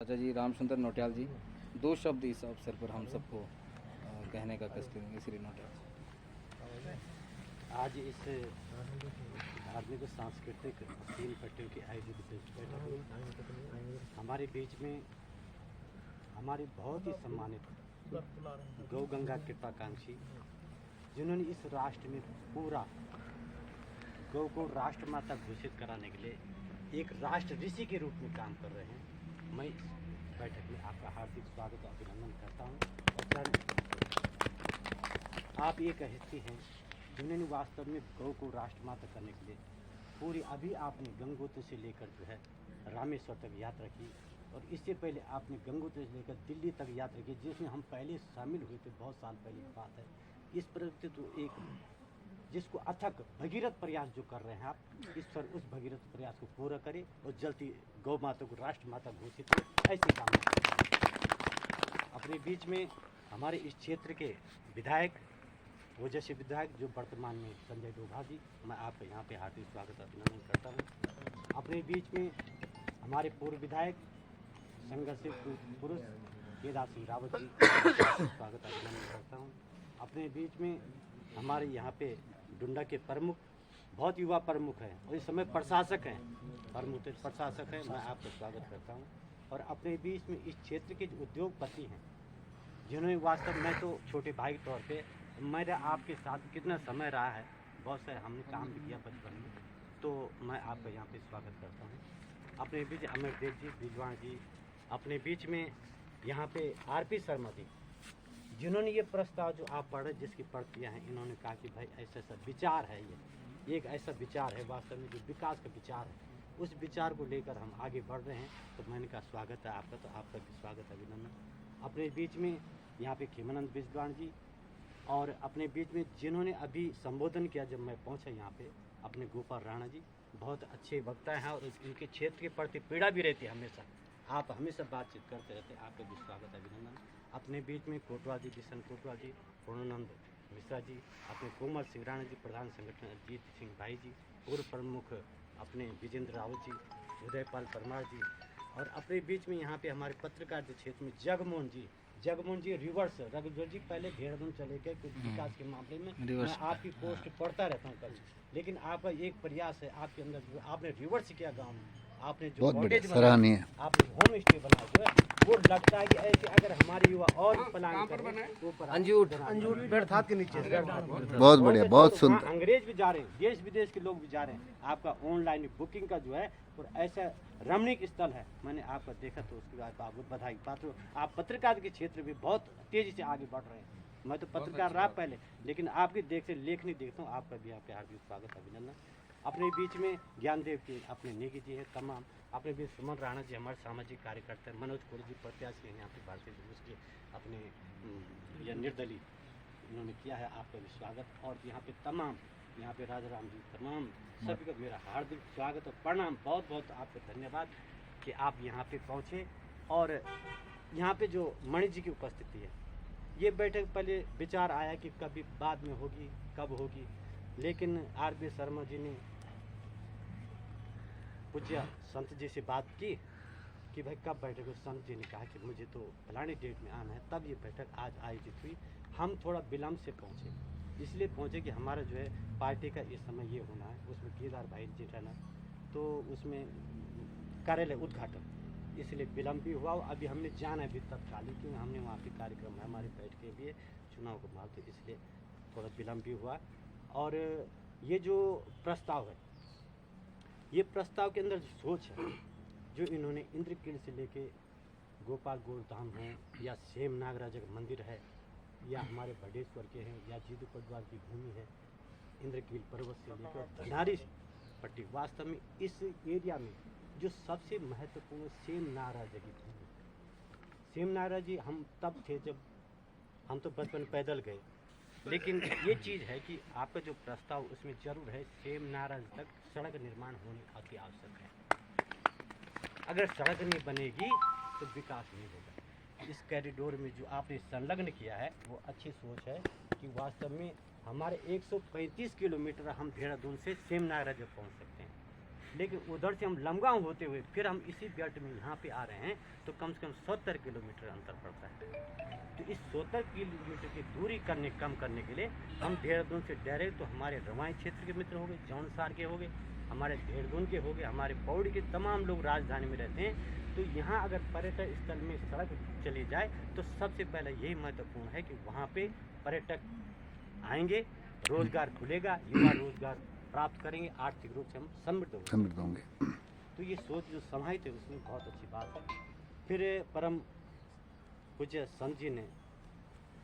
अच्छा जी, रामसुंदर नौटियाल जी, दो शब्द इस अवसर पर हम सबको कहने का कष्ट करेंगे श्री नौटियाल जी। आज इस धार्मिक और सांस्कृतिक 3 पट्टियों की आयोजित बैठक में हमारे बीच में हमारे बहुत ही सम्मानित गौ गंगा कृपाकांक्षी, जिन्होंने इस राष्ट्र में पूरा गौ को राष्ट्रमाता घोषित कराने के लिए एक राष्ट्र ऋषि के रूप में काम कर रहे हैं। मैं इस बैठक में आपका हार्दिक स्वागत और अभिनंदन करता हूं। और सर, आप एक हस्ती हैं जिन्होंने वास्तव में गौ को राष्ट्रमाता करने के लिए पूरी अभी आपने गंगोत्री से लेकर जो है रामेश्वर तक यात्रा की, और इससे पहले आपने गंगोत्री से लेकर दिल्ली तक यात्रा की, जिसमें हम पहले शामिल हुए थे, बहुत साल पहले की बात है। इस प्रति तो एक जिसको अथक भगीरथ प्रयास जो कर रहे हैं आप, ईश्वर उस भगीरथ प्रयास को पूरा करे और जल्दी गौ माता को राष्ट्र माता घोषित करे, ऐसी कामना करें। अपने बीच में हमारे इस क्षेत्र के विधायक, ओजस्वी विधायक जो वर्तमान में संजय डोभाल जी, मैं आपका यहाँ पे हार्दिक स्वागत अभिनंदन करता हूँ। अपने बीच में हमारे पूर्व विधायक संघर्ष पुरुष केदार सिंह रावत जी, स्वागत अभिनंदन करता हूँ। अपने बीच में हमारे यहाँ पे डुंडा के प्रमुख, बहुत युवा प्रमुख हैं और इस समय प्रशासक हैं, प्रशासक हैं, मैं आपका स्वागत करता हूं। और अपने बीच में इस क्षेत्र के जो उद्योगपति हैं, जिन्होंने वास्तव में तो छोटे भाई के तौर पे मेरा आपके साथ कितना समय रहा है, बहुत सारे हमने काम भी किया बचपन में, तो मैं आपका यहाँ पे स्वागत करता हूँ। अपने बीच अमरदेव जी, बिजवाण जी, अपने बीच में यहाँ पे आरपी शर्मा जी, जिन्होंने ये प्रस्ताव जो आप पढ़े, जिसकी प्रतियाँ हैं, इन्होंने कहा कि भाई ऐसा ऐसा विचार है, ये एक ऐसा विचार है वास्तव में जो विकास का विचार है, उस विचार को लेकर हम आगे बढ़ रहे हैं। तो मैंने कहा स्वागत है आपका, तो आपका भी स्वागत अभिनंदन। अपने बीच में यहाँ पे खेमानंद बिजवाण जी, और अपने बीच में जिन्होंने अभी संबोधन किया जब मैं पहुँचा यहाँ पे, अपने गोपाल राणा जी, बहुत अच्छे वक्ता हैं और इनके क्षेत्र के प्रति पीड़ा भी रहती है हमेशा, आप हमेशा बातचीत करते रहते हैं, आपका भी स्वागत अभिनंदन। अपने बीच में कोटवा जी, किशन कोटवा जी, पूर्णानंद मिश्रा जी, अपने कोमल सिंह राणा जी, प्रधान संगठन अजीत सिंह भाई जी, पूर्व प्रमुख अपने विजेंद्र रावत जी, उदयपाल परमार जी, और अपने बीच में यहाँ पे हमारे पत्रकार के क्षेत्र में जगमोहन जी रिवर्स रघुवर जी, पहले देहरादून चले गए कुछ विकास के मामले में, मैं आपकी पोस्ट पढ़ता रहता हूँ कभी, लेकिन आपका एक प्रयास है आपके अंदर जो आपने रिवर्स किया गाँव में, आपने जो कॉटेज बनाया, आपने होम स्टे बनाया, जो है वो लगता है कि ऐसे अगर हमारे युवा और प्लान करें तो अंजूर के नीचे बहुत बढ़िया, बहुत सुंदर। अंग्रेज भी जा रहे हैं, देश विदेश के लोग भी जा रहे हैं, आपका ऑनलाइन बुकिंग का जो है और ऐसा रमणीक स्थल है, मैंने आपका देखा, तो उसके बाद आपको बधाई पात्र। आप पत्रकार के क्षेत्र में बहुत तेजी से आगे बढ़ रहे हैं, मैं तो पत्रकार रहा पहले, लेकिन आपकी देख से लेखनी देखता हूँ, आपका भी यहाँ पे हार्दिक स्वागत अभिनंदन। अपने बीच में ज्ञानदेव जी, अपने नेगी जी है तमाम, अपने बीच सुमन राणा जी हमारे सामाजिक कार्यकर्ता हैं, मनोज कोल जी प्रत्याशी हैं यहाँ पे भारतीय जनता के, अपने यह निर्दलीय इन्होंने किया है, आपका भी स्वागत। और यहाँ पे तमाम यहाँ पे राजा राम जी, तमाम सभी का मेरा हार्दिक स्वागत और प्रणाम, बहुत बहुत आपको धन्यवाद कि आप यहाँ पे पहुँचे। और यहाँ पे जो मणि जी की उपस्थिति है, ये बैठक पहले विचार आया कि कभी बाद में होगी, कब होगी, लेकिन आरपी शर्मा जी ने पूज्य संत जी से बात की कि भाई कब बैठक, संत जी ने कहा कि मुझे तो फलानी डेट में आना है, तब ये बैठक आज आयोजित हुई। हम थोड़ा विलम्ब से पहुँचे, इसलिए पहुँचे कि हमारा जो है पार्टी का इस समय ये होना है, उसमें केदार भाई जी रहना, तो उसमें कार्यालय उद्घाटन, इसलिए विलम्ब भी हुआ। अभी हमने जाना है भी तत्कालिक, क्योंकि हमने वहाँ पे कार्यक्रम है हमारे बैठ के भी चुनाव को माल, तो इसलिए थोड़ा विलम्ब भी हुआ। और ये जो प्रस्ताव है, ये प्रस्ताव के अंदर जो सोच है, जो इन्होंने इंद्रकील से लेके गोपाल गोलधाम है, या सेम नागराजा का मंदिर है, या हमारे बडेश्वर के हैं, या जीदू पटवार की भूमि है, इंद्रकील पर्वत से लेकर धनारी पट्टी, वास्तव में इस एरिया में जो सबसे महत्वपूर्ण सेम नागराजा की भूमि। सेम नागराज जी हम तब थे जब हम तो बचपन पैदल गए, लेकिन ये चीज़ है कि आपका जो प्रस्ताव उसमें जरूर है सेम नाराज तक सड़क निर्माण होनी अति आवश्यक है। अगर सड़क नहीं बनेगी तो विकास नहीं होगा। इस कॉरिडोर में जो आपने संलग्न किया है वो अच्छी सोच है कि वास्तव में हमारे 135 किलोमीटर हम देहरादून से सेम नाराज पहुँच सकते हैं। लेकिन उधर से हम लमगांव होते हुए फिर हम इसी बेल्ट में यहाँ पे आ रहे हैं, तो कम से कम 70 किलोमीटर अंतर पड़ता है। तो इस 70 किलोमीटर की दूरी कम करने के लिए हम देहरादून से डायरेक्ट तो हमारे रवाई क्षेत्र के मित्र हो गए, जौनसार के हो गए, हमारे देहरादून के हो गए, हमारे पौड़ी के तमाम लोग राजधानी में रहते हैं। तो यहाँ अगर पर्यटक स्थल में सड़क चली जाए तो सबसे पहले यही महत्वपूर्ण है कि वहाँ पे पर्यटक आएंगे, रोजगार खुलेगा, युवा रोजगार प्राप्त करेंगे, आर्थिक रूप से हम समृद्ध होंगे। तो ये सोच जो समाहित है उसमें बहुत अच्छी बात है। फिर परम पूज्य संत जी ने,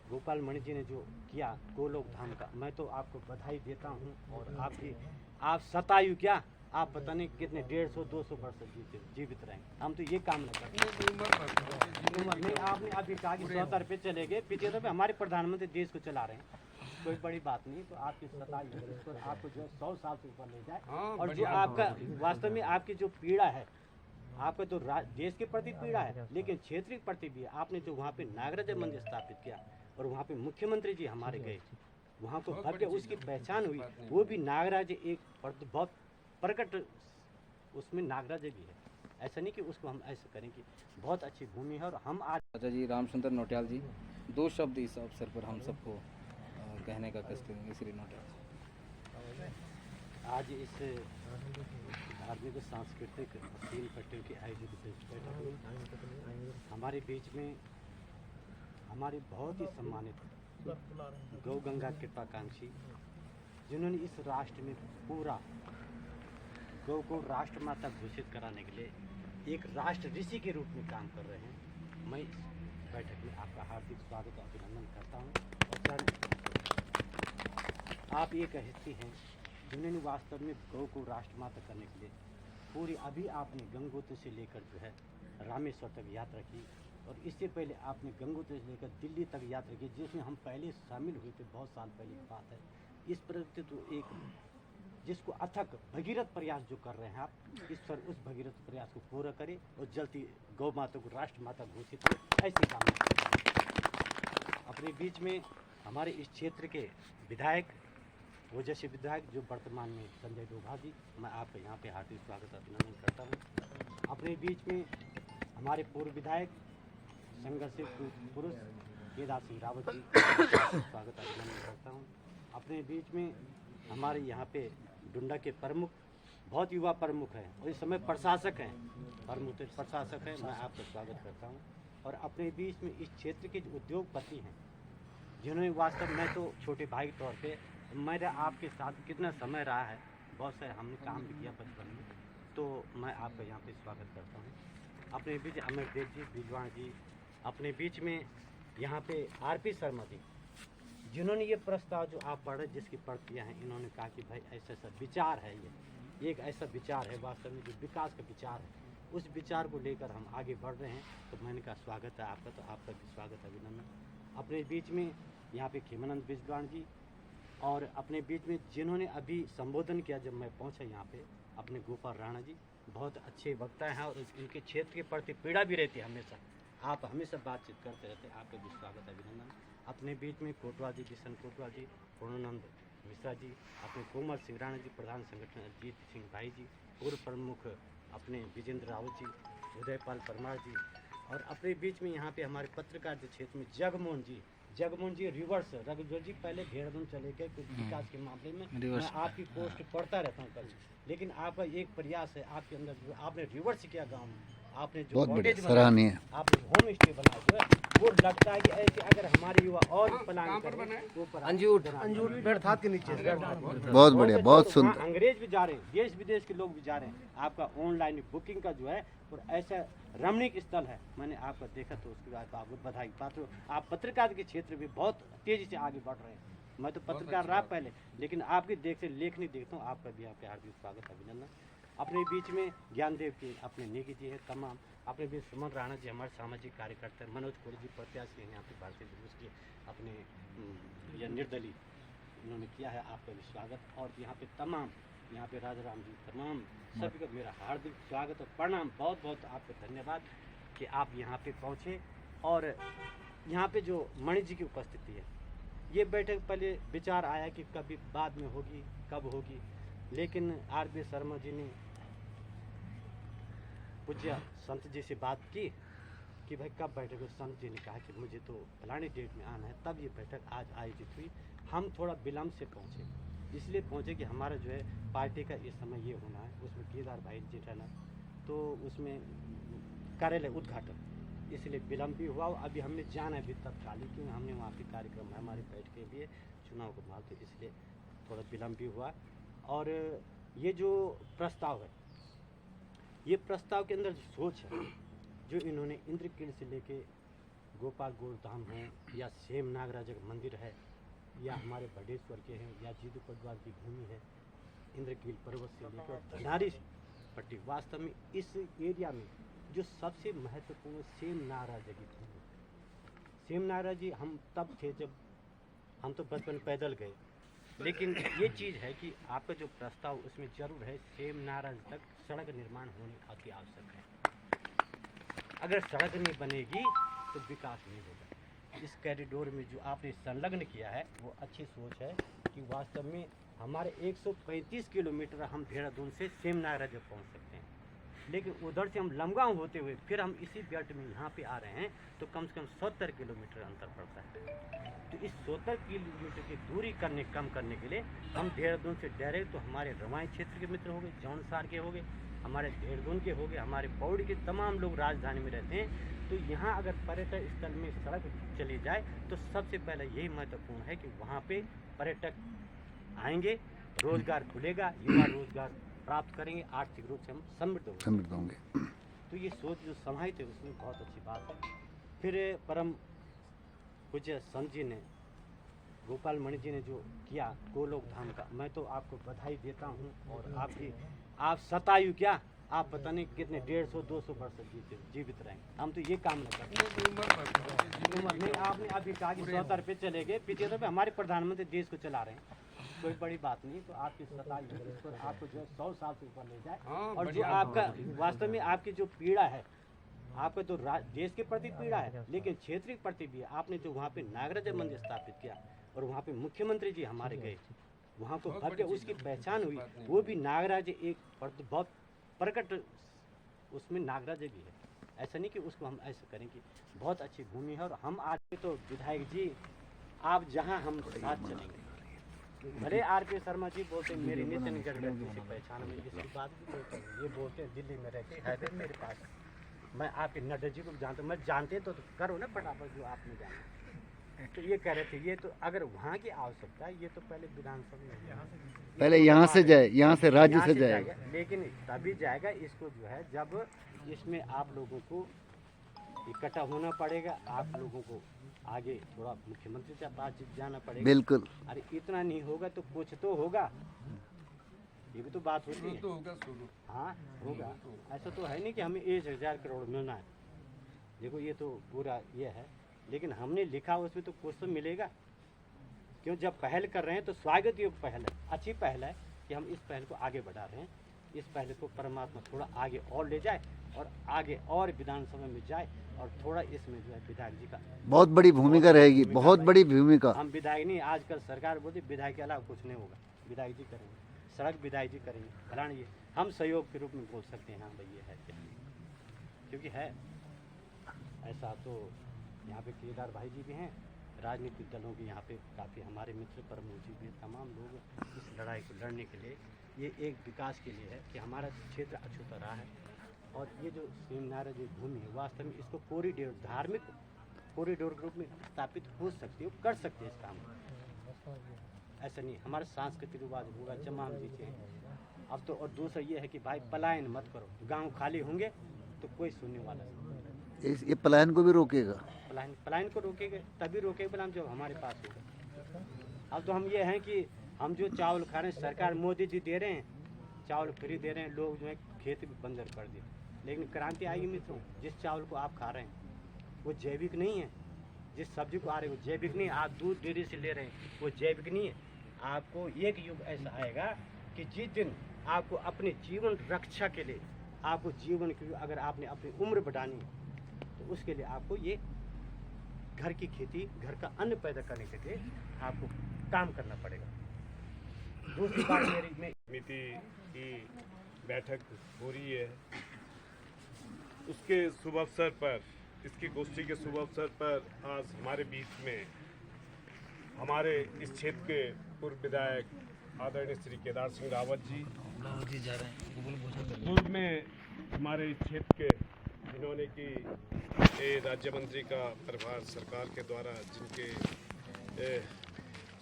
गोपाल मणि जी ने जो किया गोलोक धाम का, मैं तो आपको बधाई देता हूँ। और आप शतायु क्या, आप पता नहीं कितने 150-200 वर्ष जीवित रहें, हम तो ये कामना करते हैं। उम्र नहीं, आपने अभी कहा कि 70 पे चले गए, पीछे तो हमारे प्रधानमंत्री देश को चला रहे हैं, कोई बड़ी बात नहीं। तो आपकी शतायु पर आपको जो 100 साल से ऊपर ले जाए। और जो आपका वास्तव में आपकी जो पीड़ा है, आपका तो देश के प्रति पीड़ा है, लेकिन क्षेत्र के प्रति भी है। आपने जो वहाँ पे नागराज मंदिर स्थापित किया और वहाँ पे मुख्यमंत्री जी हमारे गए, वहाँ को भव्य उसकी पहचान हुई, वो भी नागराज एक बहुत प्रकट उसमें नागराज भी है। ऐसा नहीं कि उसको हम ऐसे करें कि बहुत अच्छी भूमि है। और हम आज अच्छा जी, रामचंद्र नौटियाल जी, 2 शब्द इस अवसर पर हम सबको कहने का कष्ट लेंगे श्री नौटियाल जी। आज इस धार्मिक सांस्कृतिक 3 पट्टियों की आयोजित बैठक हमारे बीच में हमारे बहुत ही सम्मानित गौ गंगा कृपाकांक्षी, जिन्होंने इस राष्ट्र में पूरा गौ को राष्ट्र माता घोषित कराने के लिए एक राष्ट्र ऋषि के रूप में काम कर रहे हैं। मैं इस बैठक में आपका हार्दिक स्वागत और अभिनंदन करता हूँ। और सर, आप एक हस्ती हैं जिन्होंने वास्तव में गौ को राष्ट्र माता करने के लिए पूरी, अभी आपने गंगोत्री से लेकर जो है रामेश्वर तक यात्रा की, और इससे पहले आपने गंगोत्री से लेकर दिल्ली तक यात्रा की, जिसमें हम पहले शामिल हुए थे, बहुत साल पहले की बात है। इस प्रति तो एक जिसको अथक भगीरथ प्रयास जो कर रहे हैं आप, ईश्वर उस भगीरथ प्रयास को पूरा करें और जल्दी गौ माता को राष्ट्र माता घोषित करें, ऐसी कामना। अपने बीच में हमारे इस क्षेत्र के विधायक, ओजस्वी विधायक जो वर्तमान में संजय डोभाल जी, मैं आपका यहाँ पे हार्दिक स्वागत अभिनंदन करता हूँ। अपने बीच में हमारे पूर्व विधायक संघर्ष पुरुष केदार सिंह रावत जी, स्वागत अभिनंदन करता हूँ। अपने बीच में हमारे यहाँ पे डुंडा के प्रमुख, बहुत युवा प्रमुख हैं और इस समय प्रशासक हैं, प्रशासक हैं, मैं आपका स्वागत करता हूँ। और अपने बीच में इस क्षेत्र के जो उद्योगपति हैं, जिन्होंने वास्तव में तो छोटे भाई के तौर पे मेरा आपके साथ कितना समय रहा है, बहुत सारे हमने काम भी किया बचपन में, तो मैं आपका यहाँ पे स्वागत करता हूँ। अपने बीच अमरदेव जी, बिजवाण जी, अपने बीच में यहाँ पे आरपी शर्मा जी, जिन्होंने ये प्रस्ताव जो आप पढ़ रहे, जिसकी प्रक्रिया है, इन्होंने कहा कि भाई ऐसा ऐसा विचार है, ये एक ऐसा विचार है वास्तव में जो विकास का विचार है, उस विचार को लेकर हम आगे बढ़ रहे हैं। तो मैंने कहा स्वागत है आपका, तो आपका भी स्वागत अभिनंदन। अपने बीच में यहाँ पे खेमानंद बिजवाण जी, और अपने बीच में जिन्होंने अभी संबोधन किया जब मैं पहुँचा यहाँ पे, अपने गोपाल राणा जी, बहुत अच्छे वक्ता हैं और इनके क्षेत्र के प्रति पीड़ा भी रहती है हमेशा, आप हमेशा बातचीत करते रहते हैं, आपका भी स्वागत अभिनंदन। अपने बीच में कोटवा जी, किशन कोटवा जी, पूर्णानंद मिश्रा जी, अपने कोमल सिंह राणा जी, प्रधान संगठन अजीत सिंह भाई जी, पूर्व प्रमुख अपने विजेंद्र रावत जी, उदयपाल परमार जी, और अपने बीच में यहाँ पे हमारे पत्रकार के क्षेत्र में जगमोहन जी रिवर्स रघुवर जी, पहले देहरादून चले गए कुछ विकास के मामले में, मैं आपकी पोस्ट पढ़ता रहता हूँ कल, लेकिन आपका एक प्रयास है आपके अंदर, जो आपने रिवर्स किया गाँव में, आपने जो कॉटेज बनाया, आपने होम स्टे बनाया, जो है वो लगता है कि ऐसे अगर हमारे युवा और प्लान करें, वो अंजूर बेड़थात के नीचे, बहुत बढ़िया, बहुत सुंदर। अंग्रेज भी जा रहे हैं, देश विदेश के लोग भी जा रहे हैं, आपका ऑनलाइन बुकिंग का जो है, और ऐसा रमणीक स्थल है, मैंने आपका देखा, तो उसके बाद आपको बधाई पात्र हो। आप पत्रकार के क्षेत्र में बहुत तेजी से आगे बढ़ रहे हैं, मैं तो पत्रकार रहा पहले, लेकिन आपकी देख से लेखनी देखता हूँ, आपका भी आपके हार्दिक स्वागत अभिनंदन। अपने बीच में ज्ञानदेव की अपने नेगी जी है तमाम, अपने बीच सुमन राणा जी हमारे सामाजिक कार्यकर्ता, मनोज कोड़ी जी प्रत्याशी हैं यहाँ पे भारतीय जनता के, अपने यह निर्दलीय इन्होंने किया है, आपका भी स्वागत। और यहाँ पे तमाम, यहाँ पे राजा राम जी, तमाम सभी का मेरा हार्दिक स्वागत और प्रणाम, बहुत बहुत आपका धन्यवाद कि आप यहाँ पे पहुँचे। और यहाँ पे जो मणि जी की उपस्थिति है, ये बैठक पहले विचार आया कि कभी बाद में होगी, कब होगी, लेकिन आरपी शर्मा जी ने पूज्य संत जी से बात की कि भाई कब बैठक हुई। संत जी ने कहा कि मुझे तो फलानी डेट में आना है, तब ये बैठक आज आयोजित हुई। हम थोड़ा विलम्ब से पहुँचे, इसलिए पहुँचे कि हमारा जो है पार्टी का इस समय ये होना है, उसमें केदार भाई जी रहना, तो उसमें कार्यालय उद्घाटन, इसलिए विलम्ब भी हुआ। अभी हमने जाना है भी तत्कालिक, क्योंकि हमने वहाँ पे कार्यक्रम है हमारी बैठ के लिए चुनाव को माल, तो इसलिए थोड़ा विलम्ब भी हुआ। और ये जो प्रस्ताव है, ये प्रस्ताव के अंदर जो सोच है, जो इन्होंने इंद्रकील से लेके गोपाल गोरधाम है, या सेम नागराजा का मंदिर है, या हमारे बडेश्वर के हैं, या जीदू पटवार की भूमि है, इंद्रकील पर्वत से लेकर धनारी पट्टी, वास्तव में इस एरिया में जो सबसे महत्वपूर्ण सेम नागराजा की भूमि। सेम नागराज जी हम तब थे जब हम तो बचपन पैदल गए, लेकिन ये चीज़ है कि आपका जो प्रस्ताव उसमें जरूर है सेम नागराज तक सड़क निर्माण होने अति आवश्यक है। अगर सड़क नहीं बनेगी तो विकास नहीं होगा। इस कॉरिडोर में जो आपने संलग्न किया है वो अच्छी सोच है कि वास्तव में हमारे 135 किलोमीटर हम देहरादून से सेम नागराज पहुँच सकते हैं, लेकिन उधर से हम लमगांव होते हुए फिर हम इसी बेल्ट में यहाँ पे आ रहे हैं, तो कम से कम 70 किलोमीटर अंतर पड़ता है। तो इस 70 किलोमीटर की दूरी कम करने के लिए हम देहरादून से डायरेक्ट, तो हमारे रवाई क्षेत्र के मित्र हो गए, जौनसार के हो गए, हमारे देहरादून के हो गए, हमारे पौड़ी के तमाम लोग राजधानी में रहते हैं, तो यहाँ अगर पर्यटक स्थल में सड़क चली जाए तो सबसे पहले यही महत्वपूर्ण है कि वहाँ पे पर्यटक आएंगे, रोजगार खुलेगा, युवा रोजगार प्राप्त करेंगे, आर्थिक रूप से हम समृद्ध होंगे। तो ये सोच जो समाहित है उसमें बहुत अच्छी बात है। फिर परम पूज्य संत जी ने, गोपाल मणि जी ने जो किया गोलोक धाम का, मैं तो आपको बधाई देता हूँ। और आप शतायु क्या, आप पता नहीं कितने 150-200 वर्ष जीवित रहेंगे, हम तो ये कामना करते हैं। उम्र नहीं, आपने अभी कहा कि 70 पे चले गए, 75 पे हमारे प्रधानमंत्री देश को चला रहे हैं, कोई बड़ी बात नहीं। तो आपकी शतायु इस पर आपको जो है 100 साल से ऊपर ले जाए। और जो आपका वास्तव में आपकी जो पीड़ा है, आपका तो देश के प्रति पीड़ा है, लेकिन क्षेत्रीय प्रति भी है। आपने जो वहाँ पे नागराजा मंदिर स्थापित किया और वहाँ पे मुख्यमंत्री जी हमारे गए, वहाँ को भव्य उसकी पहचान हुई, वो भी नागराज एक बहुत प्रकट उसमें नागराजा भी है। ऐसा नहीं कि उसको हम ऐसा करें कि बहुत अच्छी भूमि है। और हम आज तो विधायक जी आप जहाँ हम साथ चलेंगे, भले आर.पी. शर्मा जी बोलते हैं मेरी नितिन गडकरी से पहचान में, इसकी बात भी बोलते हैं, ये बोलते हैं दिल्ली में रहते हैं मेरे पास, मैं आपके नड्डा जी को जानता हूँ, मैं जानते तो करो ना फटाफट जो आपने जाना। तो ये कह रहे थे, ये तो अगर वहाँ की आवश्यकता है, ये तो पहले विधानसभा में पहले यहाँ से जाए, यहाँ से राज्य से जाएगा, लेकिन तभी जाएगा। इसको जो है जब इसमें आप लोगों को इकट्ठा होना पड़ेगा, आप लोगों को आगे थोड़ा मुख्यमंत्री के पास जाना पड़ेगा। बिल्कुल। अरे इतना नहीं होगा तो कुछ तो होगा, ये भी तो बात होती है। हाँ होगा, ऐसा तो है नहीं कि हमें 1000 करोड़ मिलना है। देखो ये तो पूरा ये है, लेकिन हमने लिखा उसमें तो कुछ तो मिलेगा। क्यों, जब पहल कर रहे हैं तो स्वागत योग्य पहल है, अच्छी पहल है कि हम इस पहल को आगे बढ़ा रहे हैं। इस पहल को परमात्मा थोड़ा आगे और ले जाए और आगे और विधानसभा में जाए, और थोड़ा इसमें जो है विधायक जी का बहुत बड़ी भूमिका रहेगी, बहुत बड़ी भूमिका। हम विधायक नहीं, आजकल सरकार बोलती विधायक के अलावा कुछ नहीं होगा, विधायक जी करेंगे, सड़क विधायक जी करेंगे, फलाना ये हम सहयोग के रूप में बोल सकते हैं। हाँ भाई ये है, क्योंकि है ऐसा। तो यहाँ पे केदार भाई जी भी हैं, राजनीतिक दलों के यहाँ पे काफ़ी हमारे मित्र प्रमुख जी भी, तमाम लोग इस लड़ाई को लड़ने के लिए, ये एक विकास के लिए है कि हमारा क्षेत्र अछूता रहा है। और ये जो सेमनारा जो भूमि है, वास्तव में इसको कॉरिडोर, धार्मिक कॉरिडोर के रूप में स्थापित हो सकती है, कर सकते हैं इस काम को। ऐसा नहीं, हमारा सांस्कृतिक रिवाज होगा, तमाम चीज़ें हैं। अब तो और दूसरा ये है कि भाई पलायन मत करो, गांव खाली होंगे तो कोई सुनने वाला नहीं। ये पलायन को भी रोकेगा, पलायन को रोकेगा, तभी रोकेगा पलायन जब हमारे पास होगा। अब तो हम ये हैं कि हम जो चावल खा रहे हैं, सरकार मोदी जी दे रहे हैं, चावल फ्री दे रहे हैं, लोग जो है खेती भी बंजर कर दिए। लेकिन क्रांति आएगी मित्रों, जिस चावल को आप खा रहे हैं वो जैविक नहीं है, जिस सब्जी को आ रहे हैं वो जैविक नहीं है, आप दूध डेयरी से ले रहे हैं वो जैविक नहीं है। आपको एक युग ऐसा आएगा कि जिस दिन आपको अपने जीवन रक्षा के लिए, आपको जीवन की अगर आपने अपनी उम्र बढ़ानी है तो उसके लिए आपको ये घर की खेती, घर का अन्न पैदा करने के लिए आपको काम करना पड़ेगा। दूसरी बात मेरी में समिति की बैठक हो रही है, उसके शुभ अवसर पर, इसकी गोष्ठी के शुभ अवसर पर आज हमारे बीच में हमारे इस क्षेत्र के पूर्व विधायक आदरणीय श्री केदार सिंह रावत जी पूर्व में हमारे इस क्षेत्र के जिन्होंने कि राज्य मंत्री का प्रभार सरकार के द्वारा जिनके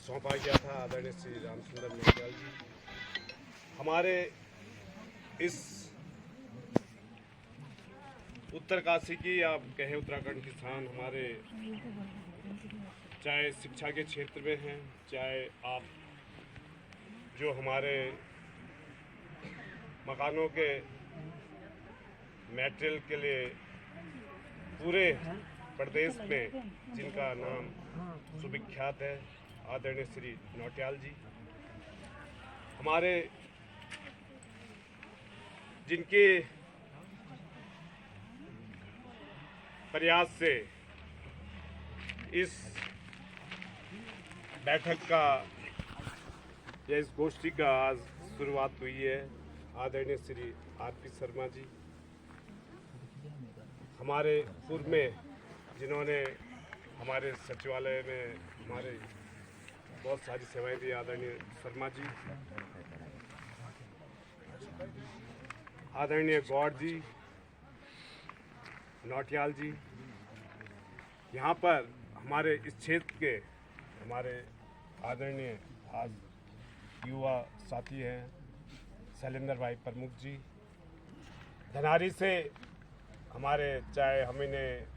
सौंपा गया था, आदरणीय श्री रामचंद्र नौटियाल जी, हमारे इस उत्तरकाशी की आप कहें उत्तराखंड की शान, हमारे चाहे शिक्षा के क्षेत्र में हैं, चाहे आप जो हमारे मकानों के मटेरियल के लिए पूरे प्रदेश में जिनका नाम सुविख्यात है, आदरणीय श्री नौटियाल जी, हमारे जिनके प्रयास से इस बैठक का या इस गोष्ठी का आज शुरुआत हुई है, आदरणीय श्री आरपी शर्मा जी, हमारे पूर्व में जिन्होंने हमारे सचिवालय में हमारे बहुत सारी सेवाएं दी, आदरणीय शर्मा जी, आदरणीय गौड़ जी, नौटियाल जी, यहाँ पर हमारे इस क्षेत्र के हमारे आदरणीय आज युवा साथी हैं शैलेंद्र भाई प्रमुख जी, धनारी से हमारे चाहे हम इन्हें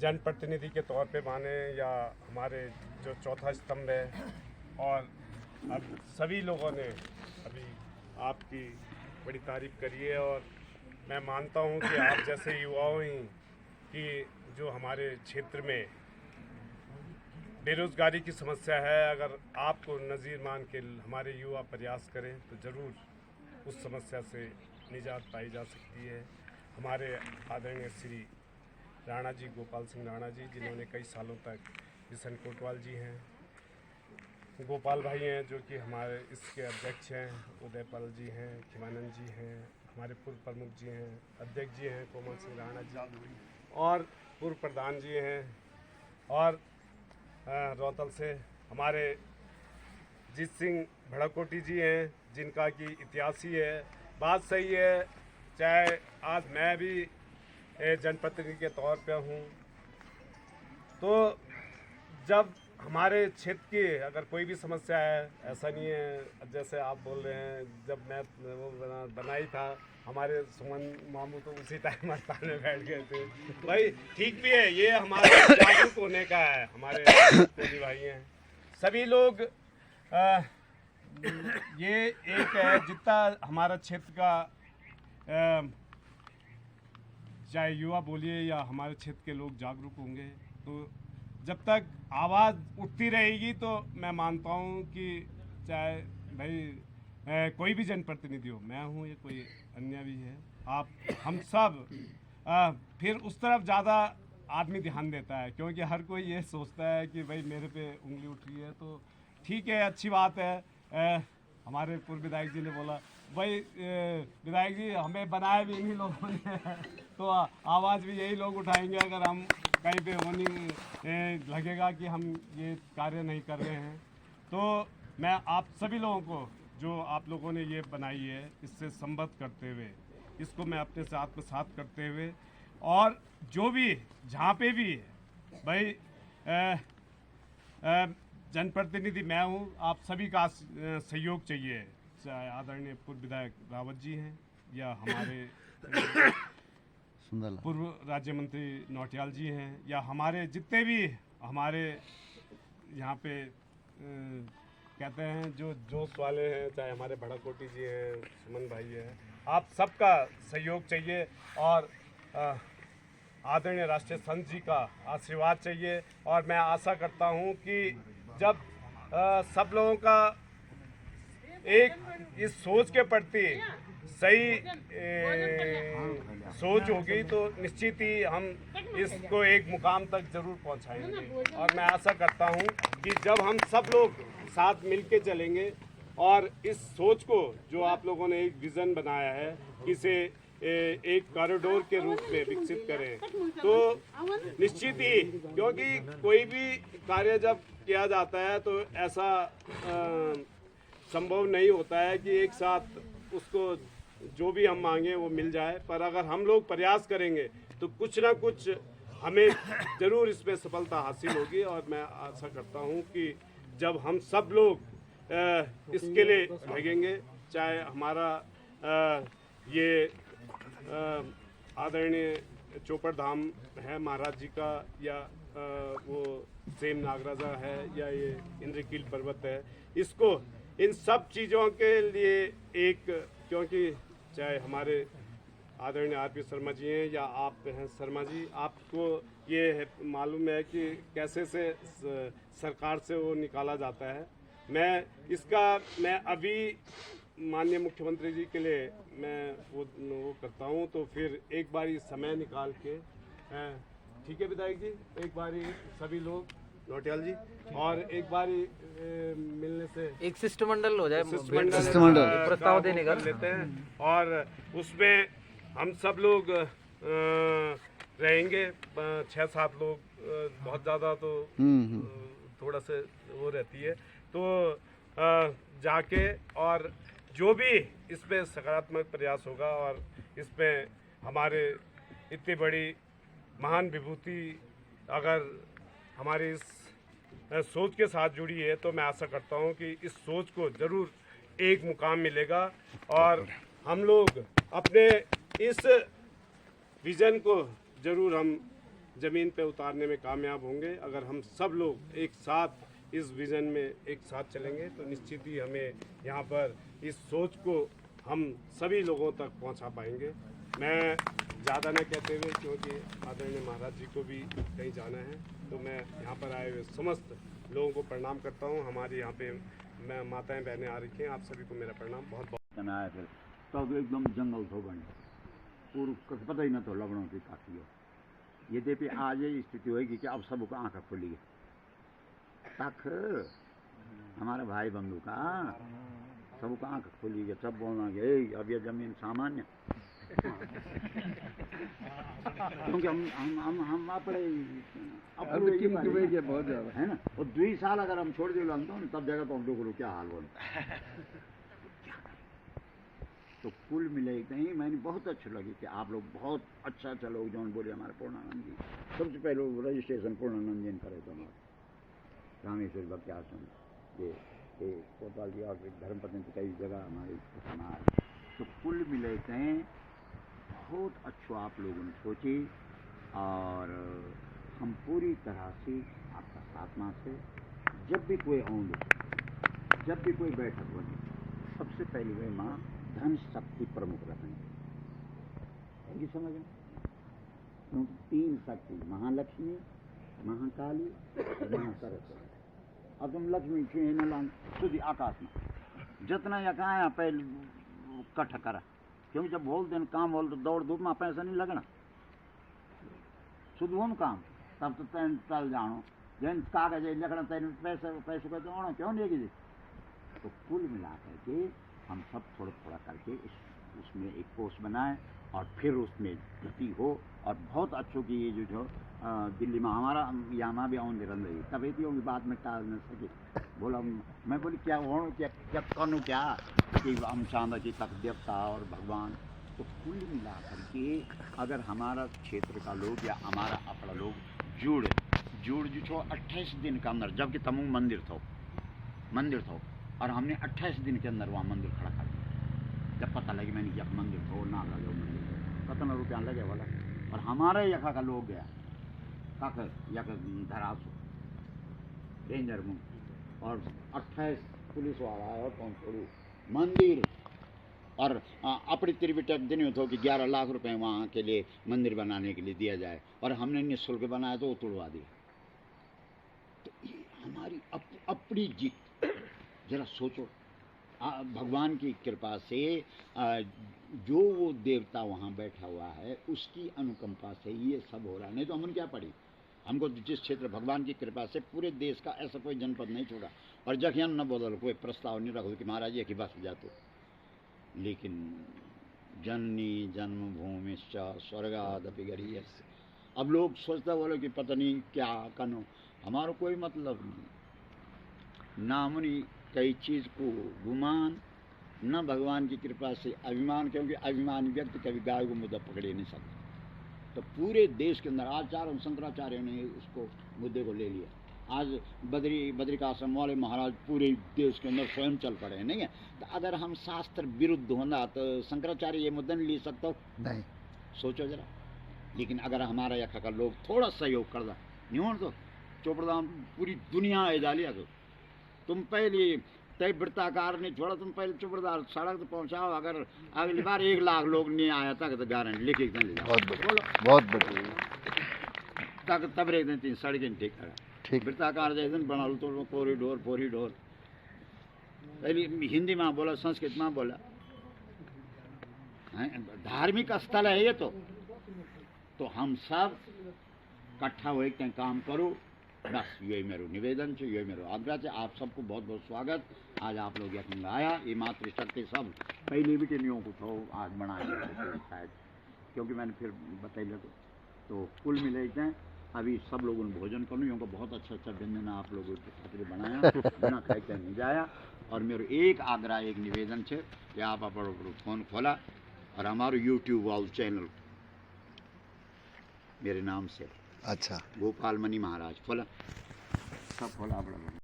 जनप्रतिनिधि के तौर पे माने या हमारे जो चौथा स्तंभ है, और अब सभी लोगों ने अभी आपकी बड़ी तारीफ करी है, और मैं मानता हूं कि आप जैसे युवाओं ही कि जो हमारे क्षेत्र में बेरोज़गारी की समस्या है, अगर आपको नज़ीर मान के हमारे युवा प्रयास करें तो ज़रूर उस समस्या से निजात पाई जा सकती है। हमारे आदरणीय श्री राणा जी, गोपाल सिंह राणा जी, जिन्होंने कई सालों तक किशन कोटवाल जी हैं, गोपाल भाई हैं जो कि हमारे इसके अध्यक्ष हैं, उदयपाल जी हैं, खिमानंद जी हैं, हमारे पूर्व प्रमुख जी हैं, अध्यक्ष जी हैं कोमल सिंह राणा जी, और पूर्व प्रधान जी हैं, और रौतल से हमारे जीत सिंह भड़कोटी जी हैं, जिनका कि इतिहास ही है। बात सही है, चाहे आज मैं भी जनप्रतिनिधि के तौर पे हूँ, तो जब हमारे क्षेत्र की अगर कोई भी समस्या है, ऐसा नहीं है जैसे आप बोल रहे हैं, जब मैं वो बनाई था हमारे सुमन मामू तो उसी टाइम अस्पताल में बैठ गए थे। भाई ठीक भी है, ये हमारे जागरूक होने का है, हमारे कोई भाई हैं सभी लोग। ये एक है जितना हमारा क्षेत्र का चाहे युवा बोलिए या हमारे क्षेत्र के लोग जागरूक होंगे, तो जब तक आवाज़ उठती रहेगी तो मैं मानता हूँ कि चाहे भाई कोई भी जनप्रतिनिधि हो, मैं हूँ या कोई अन्य भी है, आप हम सब फिर उस तरफ ज़्यादा आदमी ध्यान देता है, क्योंकि हर कोई ये सोचता है कि भाई मेरे पे उंगली उठ रही है तो ठीक है, अच्छी बात है। हमारे पूर्व विधायक जी ने बोला भाई विधायक जी हमें बनाया भी इन्हीं लोगों ने तो आवाज़ भी यही लोग उठाएंगे अगर हम कहीं पे होनी लगेगा कि हम ये कार्य नहीं कर रहे हैं। तो मैं आप सभी लोगों को जो आप लोगों ने ये बनाई है इससे संबद्ध करते हुए, इसको मैं अपने से आत्मसात करते हुए, और जो भी जहाँ पे भी भाई जनप्रतिनिधि मैं हूँ, आप सभी का सहयोग चाहिए, चाहे आदरणीय पूर्व विधायक रावत जी हैं या हमारे पूर्व राज्य मंत्री नौटियाल जी हैं या हमारे जितने भी हमारे यहाँ पे कहते हैं जो जोश वाले हैं, चाहे हमारे भड़कोटी जी हैं, सुमन भाई हैं, आप सबका सहयोग चाहिए और आदरणीय राष्ट्रीय संत जी का आशीर्वाद चाहिए। और मैं आशा करता हूँ कि जब सब लोगों का एक इस सोच के प्रति सही सोच होगी तो निश्चित ही हम इसको एक मुकाम तक जरूर पहुंचाएंगे। और मैं आशा करता हूं कि जब हम सब लोग साथ मिलके चलेंगे और इस सोच को जो आप लोगों ने एक विज़न बनाया है, इसे एक कॉरिडोर के रूप में विकसित करें तो निश्चित ही, क्योंकि कोई भी कार्य जब किया जाता है तो ऐसा संभव नहीं होता है कि एक साथ उसको जो भी हम मांगे वो मिल जाए, पर अगर हम लोग प्रयास करेंगे तो कुछ ना कुछ हमें ज़रूर इसमें सफलता हासिल होगी। और मैं आशा करता हूँ कि जब हम सब लोग इसके लिए लगेंगे, चाहे हमारा ये आदरणीय चौपड़ धाम है महाराज जी का, या वो सेम नागराजा है, या ये इंद्रकील पर्वत है, इसको इन सब चीज़ों के लिए एक, क्योंकि चाहे हमारे आदरणीय आरपी शर्मा जी हैं या आप हैं शर्मा जी, आपको ये मालूम है कि कैसे से सरकार से वो निकाला जाता है। मैं अभी माननीय मुख्यमंत्री जी के लिए मैं वो करता हूँ, तो फिर एक बारी समय निकाल के, ठीक है विधायक जी, एक बारी सभी लोग नौटियाल जी, और एक बारी मिलने से एक शिष्टमंडल हो जाए, शिष्टमंडल प्रस्ताव देने का लेते हैं, और उसमें हम सब लोग रहेंगे, 6-7 लोग, बहुत ज़्यादा तो थोड़ा सा वो रहती है, तो जाके और जो भी इसमें सकारात्मक प्रयास होगा, और इसमें हमारे इतनी बड़ी महान विभूति अगर हमारी इस सोच के साथ जुड़ी है, तो मैं आशा करता हूं कि इस सोच को ज़रूर एक मुकाम मिलेगा, और हम लोग अपने इस विज़न को ज़रूर हम ज़मीन पे उतारने में कामयाब होंगे। अगर हम सब लोग एक साथ इस विज़न में एक साथ चलेंगे तो निश्चित ही हमें यहाँ पर इस सोच को हम सभी लोगों तक पहुँचा पाएंगे। मैं ज़्यादा न कहते हुए, क्योंकि आदरणीय महाराज जी को भी कहीं जाना है, तो मैं यहाँ पर आए हुए समस्त लोगों को प्रणाम करता हूँ। हमारे यहाँ पे मैं माताएं बहनें आ रखी हैं, आप सभी को मेरा प्रणाम बहुत बहुत। आया फिर तब एकदम जंगल थो बने पूर्व कुछ पता ही न तो लवणों की काफी हो। यद्यपि आज ये स्थिति होगी कि अब सबको आँख खुली है, तक हमारे भाई बंधु का सबको आँख खुली है, सब बोलना कि अब ये जमीन सामान्य क्योंकि हम अपने बहुत ज्यादा है ना, और 2 साल अगर हम छोड़ दिए तब जगह तो हम लोग क्या हाल हो। तो कुल मिले कहीं मैंने बहुत अच्छा लगी कि आप लोग बहुत अच्छा लोग जो बोले। हमारे पूर्णानंद जी सबसे पहले रजिस्ट्रेशन पूर्णानंद जी ने करे तो हमारे रामेश्वर भक्ति आश्रम ये कोतवाल जी और धर्मपत्नी की कई जगह हमारे समाज। तो कुल मिले कहीं बहुत अच्छा आप लोगों ने सोची, और हम पूरी तरह से आपका साथमा से जब भी कोई आऊँगे, जब भी कोई बैठक होगी, सबसे पहले वे माँ धन शक्ति प्रमुख रखेंगे। समझ में, क्योंकि 3 शक्ति महालक्ष्मी, महाकाली, महासरस्वती। अब तुम लक्ष्मी छे सुधी आकाश में जितना या कहाँ यहाँ पहले कट्ठा करा, क्योंकि जब बोल दें काम बोल तो दौड़ धूप में पैसा नहीं लगना, शुद्ध होम काम तब तो तैन चल जानो, जैन कागज लिखना तैन पैसे को तो आना क्यों नहीं। तो कुल मिला करके हम सब थोड़ा थोड़ा करके उसमें एक कोर्स बनाएं, और फिर उसमें गति हो। और बहुत अच्छों की ये जो दिल्ली में हमारा यहाँ भी आउन रन रही, तब भी होगी बात में टाल न सके। बोला मैं बोली क्या हो क्या करूँ क्या कि हम चांदा की तक देवता और भगवान। तो कुल मिला करके अगर हमारा क्षेत्र का लोग या हमारा अपना लोग जुड़ जो छो 28 दिन के अंदर, जबकि तमु मंदिर था और हमने 28 दिन के अंदर वहाँ मंदिर खड़ा कर दिया। जब पता लगी मैंने यह मंदिर हो ना लगे मंदिर कितना रुपया लगे वाला, और हमारे यहाँ का लोग गया तक यक धरासो डेंजर में, और 28 पुलिस वाला है और कौन छोड़ू मंदिर। और अपनी त्रिविटक दिन तो कि 11 लाख रुपए वहाँ के लिए मंदिर बनाने के लिए दिया जाए, और हमने निःशुल्क बनाया तो वो तोड़वा दिया। तो ये हमारी अपनी जीत। जरा सोचो, भगवान की कृपा से जो वो देवता वहाँ बैठा हुआ है उसकी अनुकंपा से ये सब हो रहा है। नहीं तो हमने क्या पड़ी, हमको जिस क्षेत्र भगवान की कृपा से पूरे देश का ऐसा कोई जनपद नहीं छोड़ा, और जखियन न बोल कोई प्रस्ताव नहीं रखो कि महाराज ये कि बस जा तो। लेकिन जननी जन्मभूमिश्च स्वर्गादपि गरीयसी। अब लोग सोचते बोले कि पता नहीं क्या कनो, हमारा कोई मतलब नहीं। ना मुनि कई चीज़ को गुमान, न भगवान की कृपा से अभिमान, क्योंकि अभिमानी व्यक्ति कभी गाय को मुद्दा पकड़े नहीं सकता। तो पूरे देश के अंदर आचार्य शंकराचार्य ने उसको मुद्दे को ले लिया। आज बद्रिकाश्रम वाले महाराज पूरे देश के अंदर स्वयं चल पड़े हैं, नहीं है? तो अगर हम शास्त्र विरुद्ध होना तो शंकराचार्य ये मुद्दा नहीं ले सकता? नहीं। सोचो जरा। लेकिन अगर हमारा यहाँ का लोग थोड़ा सहयोग कर दा नहीं हो तो चोपड़ा पूरी दुनिया आ जालिया। तो तुम पहले तय वृत्ताकार नहीं छोड़ा, तुम पहले चुपड़दार सड़क तो पहुंचाओ। अगर अगली बार 1 लाख लोग नहीं आया तक तो गारंटी लिखे बहुत बढ़िया, बहुत बढ़िया। तक तब एक दिन 3 सड़कें ठीक है, ठीक। वृत्ताकार जैसे बना लो तो कॉरिडोर पहले हिंदी में बोला, संस्कृत में बोला। धार्मिक स्थल है ये तो हम सब इकट्ठा हो एक काम करो, बस यही मेरा निवेदन है, यही मेरा आग्रह है। आप सबको बहुत बहुत स्वागत। आज आप लोग यहाँ आया, ये मातृशक्ति सब पहले भी टीनियों को थो आज बनाए शायद, क्योंकि मैंने फिर बताइए तो कुल मिले हैं अभी सब लोगों ने भोजन करना। उनको बहुत अच्छा व्यंजन आप लोगों के खातिर बनाया, बिना खाए के नहीं जाया। और मेरा एक आग्रह, एक निवेदन है कि आप अपना फोन खोला और हमारे यूट्यूब वाला चैनल मेरे नाम से, अच्छा, गोपाल मणि महाराज खोला, सब खोला अपना।